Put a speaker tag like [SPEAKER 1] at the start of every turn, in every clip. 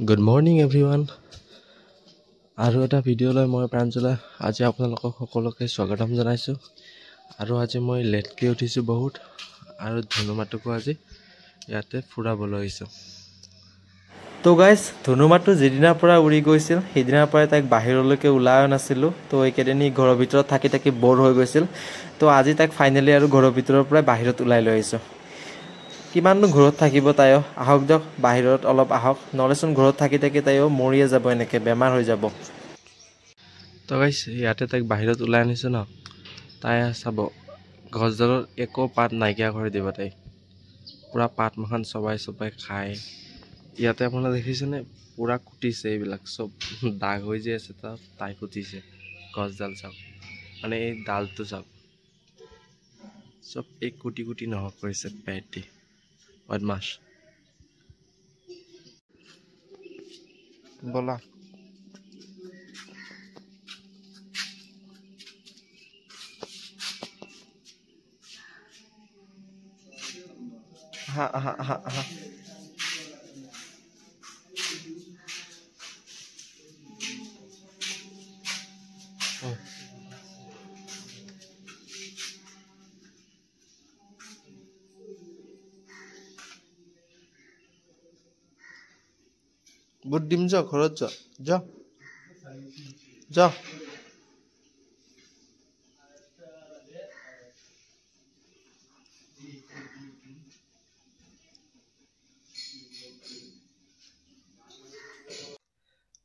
[SPEAKER 1] Good morning everyone. আৰু এটা ভিডিঅ'লৈ মই প্ৰাঞ্জলে আজি আপোনালোকক সকলোকে স্বাগতম জনাইছো। আৰু আজি মই লেটকে উঠিছো বহুত আৰু ধনুমাটোকো আজি ইয়াতে ফুৰাবলৈ আহিছো।
[SPEAKER 2] তো গাইজ ধনুমাটো যেদিনাৰ পৰা উৰি গৈছিল সেইদিনাৰ পৰা তাইক বাহিৰলৈকে ওলাই নাছিলো। তো এইকেইদিন ঘৰৰ ভিতৰত থাকি থাকি বৰ হৈ গৈছিল। তো আজি তাইক ফাইনেলি আৰু ঘৰৰ ভিতৰৰ পৰা বাহিৰত ওলাই লৈ আহিছো। কিমাননো ঘৰত থাকিব তাইও, আহক দিয়ক বাহিৰত অলপ আহক, নহ'লেচোন ঘৰত থাকি থাকি তাইও মৰিয়ে যাব, এনেকৈ বেমাৰ হৈ যাব।
[SPEAKER 1] তো গাইজ ইয়াতে তাইক বাহিৰত ওলাই আনিছো ন, তাই চাব গছডালৰ একো পাত নাইকিয়া কৰি দিব। তাই পুৰা পাত মখান চবাই খায়। ইয়াতে আপোনালোকে দেখিছেনে পুৰা কুটিছে, এইবিলাক চব দাগ হৈ যে আছে তাই কুটিছে। গছডাল চাওক, মানে এই ডালটো চাওক, চব এই কুটি কুটি নহক কৰিছে পেট দি। বদমাছ বলা। হা হা হা হা বুট দিম, যা ঘৰত যা যা যা।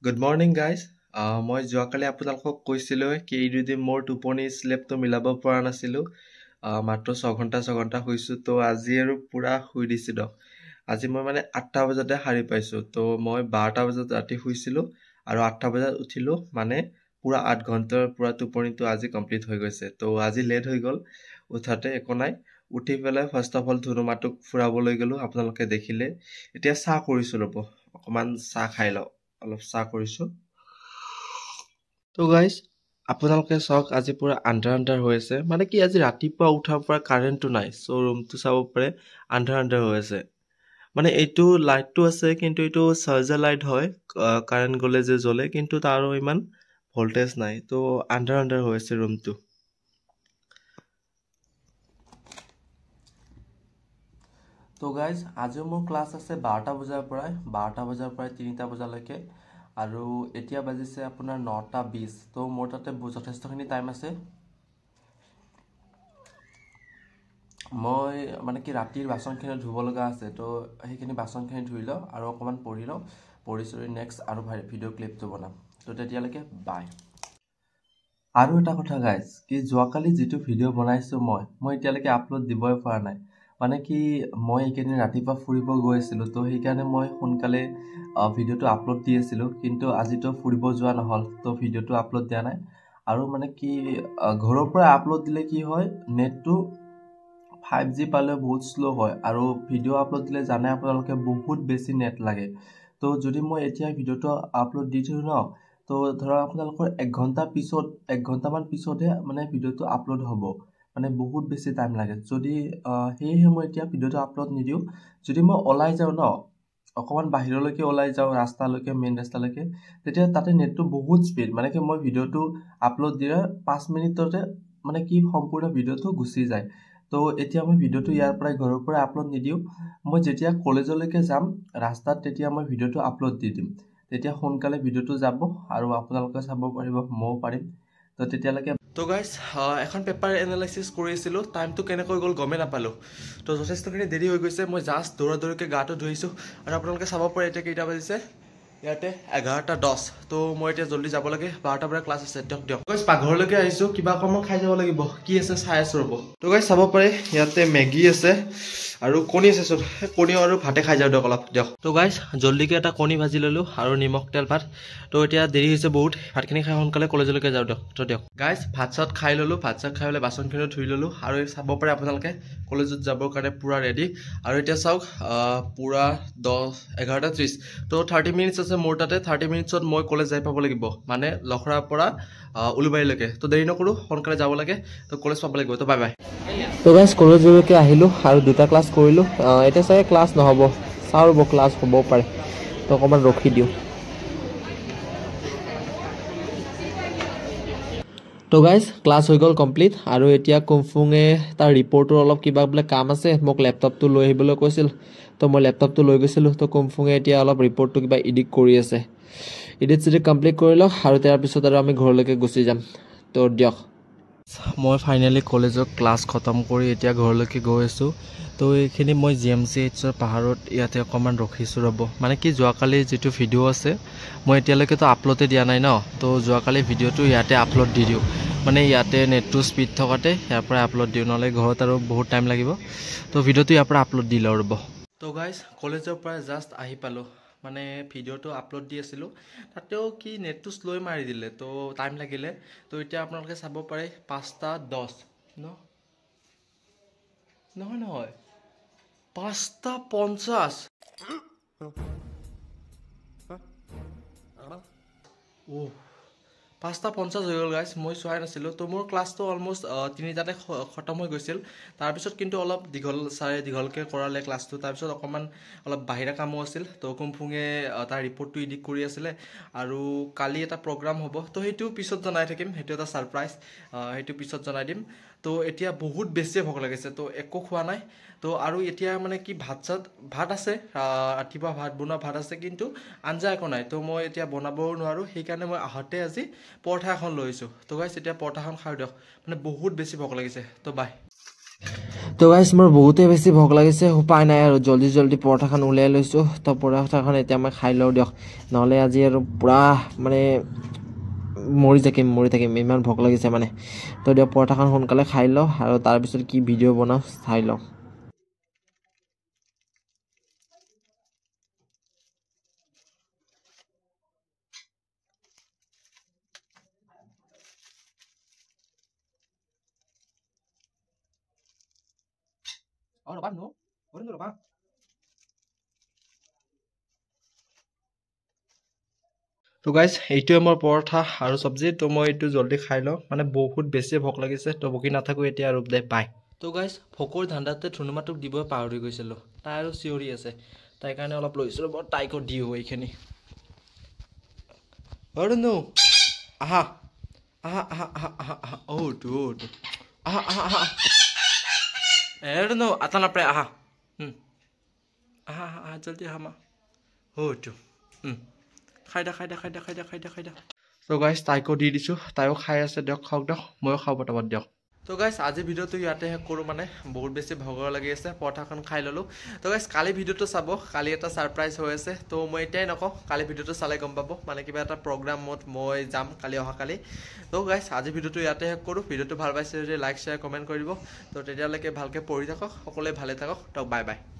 [SPEAKER 1] Good morning guys. মই যোৱাকালি আপোনালোকক কৈছিলোঁ কি এই দুদিন মোৰ টোপনি শ্লেপটো মিলাব পৰা নাছিলোঁ, মাত্ৰ 6 ঘণ্টা শুইছোঁ। তো আজি আৰু পূৰা শুই দিছোঁ দিয়ক। আজি মই মানে 8টা বজাতে সাৰি পাইছোঁ। তো মই 12টা বজাত ৰাতি শুইছিলোঁ আৰু 8টা বজাত উঠিলোঁ, মানে পূৰা 8 ঘণ্টাৰ পূৰা টোপনিটো আজি কমপ্লিট হৈ গৈছে। তো আজি লেট হৈ গ'ল উঠাতে, একো নাই। উঠি পেলাই ফাৰ্ষ্ট অফ অল ধনুমাটোক ফুৰাবলৈ গ'লোঁ, আপোনালোকে দেখিলে। এতিয়া চাহ কৰিছোঁ, ৰ'ব অকণমান চাহ খাই লওঁ। অলপ চাহ কৰিছোঁ। তো গাইজ আপোনালোকে চাওক, আজি পুৰা আন্ধাৰ হৈ আছে। মানে কি আজি ৰাতিপুৱা উঠাৰ পৰা কাৰেণ্টটো নাই। চ' ৰুমটো চাব পাৰে আন্ধাৰ হৈ আছে। মানে এইটো লাইটটো আছে, কিন্তু এইটো চাৰ্জাৰ লাইট হয়, কাৰেণ্ট গ'লে যে জ্বলে, কিন্তু তাৰো ইমান ভল্টেজ নাই। তো আন্ধাৰ হৈ আছে ৰুমটো। তো গাইজ আজিও মোৰ ক্লাছ আছে 12টা বজাৰ পৰাই 3টা বজালৈকে। আৰু এতিয়া বাজিছে আপোনাৰ 9:20। তো মোৰ তাতে যথেষ্টখিনি টাইম আছে। মই মানে কি ৰাতিৰ বাচনখিনি ধুব লগা আছে। তো সেইখিনি বাচনখিনি ধুই লওঁ আৰু অকণমান পঢ়ি লওঁ। পঢ়ি নেক্সট আৰু ভিডিঅ' ক্লিপটো বনাম। তো তেতিয়ালৈকে বাই। আৰু এটা কথা গাইজ, কি যোৱাকালি যিটো ভিডিঅ' বনাইছোঁ মই এতিয়ালৈকে আপলোড দিবই পৰা নাই। মানে কি মই এইকেইদিন ৰাতিপুৱা ফুৰিব গৈ আছিলোঁ, তো সেইকাৰণে মই সোনকালে ভিডিঅ'টো আপলোড দি আছিলোঁ। কিন্তু আজিতো ফুৰিব যোৱা নহ'ল, তো ভিডিঅ'টো আপলোড দিয়া নাই। আৰু মানে কি ঘৰৰ পৰা আপলোড দিলে কি হয়, নেটটো 5G পালেও বহুত শ্ল' হয়। আৰু ভিডিঅ' আপলোড দিলে জানে আপোনালোকে বহুত বেছি নেট লাগে। তো যদি মই এতিয়া ভিডিঅ'টো আপলোড দি দিওঁ ন, তো ধৰক আপোনালোকৰ 1 ঘণ্টামান পিছতহে মানে ভিডিঅ'টো আপলোড হ'ব। মানে বহুত বেছি টাইম লাগে। যদি সেয়েহে মই এতিয়া ভিডিঅ'টো আপলোড নিদিওঁ। যদি মই ওলাই যাওঁ ন, অকণমান বাহিৰলৈকে ওলাই যাওঁ, ৰাস্তালৈকে, মেইন ৰাস্তালৈকে, তেতিয়া তাতে নেটটো বহুত স্পীড। মানে কি মই ভিডিঅ'টো আপলোড দিলে 5 মিনিটতে মানে কি সম্পূৰ্ণ ভিডিঅ'টো গুচি যায়। তো এতিয়া মই ভিডিঅ'টো ইয়াৰ পৰাই ঘৰৰ পৰা আপলোড নিদিওঁ। মই যেতিয়া কলেজলৈকে যাম ৰাস্তাত, তেতিয়া মই ভিডিঅ'টো আপলোড দি দিম। তেতিয়া সোনকালে ভিডিঅ'টো যাব আৰু আপোনালোকে চাব পাৰিব, ময়ো পাৰিম। তো তেতিয়ালৈকে তো গাইজ এখন পেপাৰ এনালাইচিছ কৰিছিলোঁ, টাইমটো কেনেকৈ গ'ল গমেই নাপালোঁ। তো যথেষ্টখিনি দেৰি হৈ গৈছে। মই জাষ্ট দৌৰাদৌৰিকৈ গাটো ধুইছোঁ আৰু আপোনালোকে চাব পাৰে এতিয়া কেইটা বাজিছে, ইয়াতে 11:10। তো মই এতিয়া জল্দি যাব লাগে, 12টাৰ পৰা ক্লাছ আছে। দিয়ক গাইজ পাকঘৰলৈকে আহিছোঁ, কিবা অকণমান খাই যাব লাগিব। কি আছে চাই আছোঁ ৰ'ব। তো গাইজ চাব পাৰে ইয়াতে মেগী আছে আৰু কণী আছে চব। কণী আৰু ভাতে খাই যাওঁ দিয়ক অলপ। তো গাইজ জল্দিকৈ এটা কণী ভাজি ল'লোঁ আৰু নিমখ তেল ভাত। তো এতিয়া দেৰি হৈছে বহুত, ভাতখিনি খাই সোনকালে কলেজলৈকে যাওঁ দিয়ক। তো দিয়ক গাইজ ভাত চাত খাই ল'লোঁ, ভাত চাত খাই পেলাই বাচনখিনিও ধুই ল'লোঁ। আৰু চাব পাৰে আপোনালোকে কলেজত যাবৰ কাৰণে পূৰা ৰেডি। আৰু এতিয়া চাওক পূৰা 11:30। তো 30 মিনিটছ আছে মোৰ তাতে। 30 মিনিটছত মই কলেজ যাই পাব লাগিব, মানে লখৰাৰ পৰা উলুবাৰীলৈকে। তো দেৰি নকৰোঁ, সোনকালে যাব লাগে। তো কলেজ পাব লাগিব। তো বাই বাই। তো গাইজ কলেজলৈকে আহিলোঁ আৰু 2টা ক্লাছ কৰিলোঁ। এতিয়া চাগে ক্লাছ নহ'ব, চাওঁ ৰ'ব, ক্লাছ হ'বও পাৰে।
[SPEAKER 2] তো অকণমান ৰখি দিওঁ তো গাইজ ক্লাছ হৈ গ'ল কমপ্লিট আৰু এতিয়া কুমফুঙে তাৰ ৰিপৰ্টৰ অলপ কিবা বোলে কাম আছে মোক লেপটপটো লৈ আহিবলৈ কৈছিল তো মই লেপটপটো লৈ গৈছিলোঁ তো কুমফুঙে এতিয়া অলপ ৰিপৰ্টটো কিবা এডিট কৰি আছে এডিট চেডিট কমপ্লিট কৰি লওক আৰু তাৰ পিছত আৰু আমি ঘৰলৈকে গুচি যাম তো দিয়ক মই ফাইনেলি কলেজৰ ক্লাছ খতম কৰি এতিয়া ঘৰলৈকে গৈ আছোঁ তো এইখিনি মই GMCHৰ পাহাৰত ইয়াতে অকণমান ৰখিছোঁ ৰ'ব মানে কি যোৱাকালি যিটো ভিডিঅ' আছে মই এতিয়ালৈকেতো আপলোডে দিয়া নাই ন তো যোৱাকালি ভিডিঅ'টো ইয়াতে আপলোড দি দিওঁ মানে ইয়াতে নেটটো স্পীড থকাতে ইয়াৰ পৰা আপলোড দিওঁ নহ'লে ঘৰত আৰু বহুত টাইম লাগিব তো ভিডিঅ'টো ইয়াৰ পৰা আপলোড দি লওঁ ৰ'ব তো গাইজ কলেজৰ পৰা জাষ্ট আহি পালোঁ মানে ভিডিঅ'টো আপলোড দি আছিলোঁ তাতেও কি নেটটো শ্ল' মাৰি দিলে তো টাইম লাগিলে তো এতিয়া আপোনালোকে চাব পাৰে 5:10 নহয় 5:50 5:50 হৈ গ'ল গাইজ মই চোৱাই নাছিলোঁ তো মোৰ ক্লাছটো অলমষ্ট 3টাতে খতম হৈ গৈছিল তাৰপিছত কিন্তু অলপ দীঘলকৈ কৰালে ক্লাছটো তাৰপিছত অকণমান অলপ বাহিৰা কামো আছিল তো কুমফুঙে তাৰ ৰিপৰ্টটো এডিট কৰি আছিলে আৰু কালি এটা প্ৰগ্ৰাম হ'ব তো সেইটো পিছত জনাই থাকিম সেইটো এটা ছাৰপ্ৰাইজ সেইটো পিছত জনাই দিম তো এতিয়া বহুত বেছিয়ে ভোক লাগিছে তো একো খোৱা নাই তো আৰু এতিয়া মানে কি ভাত আছে ৰাতিপুৱা ভাত বনোৱা ভাত আছে কিন্তু আঞ্জা একো নাই তো মই এতিয়া বনাবও নোৱাৰোঁ সেইকাৰণে মই আহোঁতে আজি পৰঠা এখন লৈ আহিছোঁ তো গাইজ এতিয়া পৰঠাখন খাই দিয়ক মানে বহুত বেছি ভোক লাগিছে তো বাই তো গাইজ মোৰ বহুতেই বেছি ভোক লাগিছে উপায় নাই আৰু জল্দি পৰঠাখন উলিয়াই লৈছোঁ তো পৰঠাখন এতিয়া মই খাই লওঁ দিয়ক নহ'লে আজি আৰু পূৰা মানে মৰি থাকিম ইমান ভোক লাগিছে মানে তো দিয়ক পৰঠাখন সোনকালে খাই লওঁ আৰু তাৰপিছত কি ভিডিঅ' বনাওঁ চাই লওঁ তো গাইজ এইটোৱে মোৰ পৰঠা আৰু চব্জি তো মই এইটো জল্দি খাই লওঁ মানে বহুত বেছি ভোক লাগিছে তো বকি নাথাকোঁ এতিয়া আৰু দে বাই তো গাইজ ভোকৰ ধান্দাতে ধুনুমাটোক দিবই পাহৰি গৈছিলোঁ তাই আৰু চিঞৰি আছে তাইৰ কাৰণে অলপ লৈছিলোঁ বৰ তাইকো দিওঁ এইখিনি ধুনু আহা ধুনু আটা নাপায় আহা জল্দি আহা মা খাই দা তো গাইজ তাইকো দি দিছোঁ তাইও খাই আছে দিয়ক খাওক দিয়ক ময়ো খাওঁ পটাপট দিয়ক তো গাইজ আজি ভিডিঅ'টো ইয়াতে শেষ কৰোঁ মানে বহুত বেছি ভাগৰ লাগি আছে পৰঠাখন খাই ল'লোঁ তো গাইজ কালি ভিডিঅ'টো চাব কালি এটা ছাৰপ্ৰাইজ হৈ আছে তো মই এতিয়াই নকওঁ কালি ভিডিঅ'টো চালে গম পাব মানে কিবা এটা প্ৰগ্ৰামত মই যাম অহাকালি তো গাইজ আজি ভিডিঅ'টো ইয়াতে শেষ কৰোঁ ভিডিঅ'টো ভাল পাইছে যদি লাইক শ্বেয়াৰ কমেণ্ট কৰিব তো তেতিয়ালৈকে ভালকৈ পঢ়ি থাকক সকলোৱে ভালে থাকক তো বাই বাই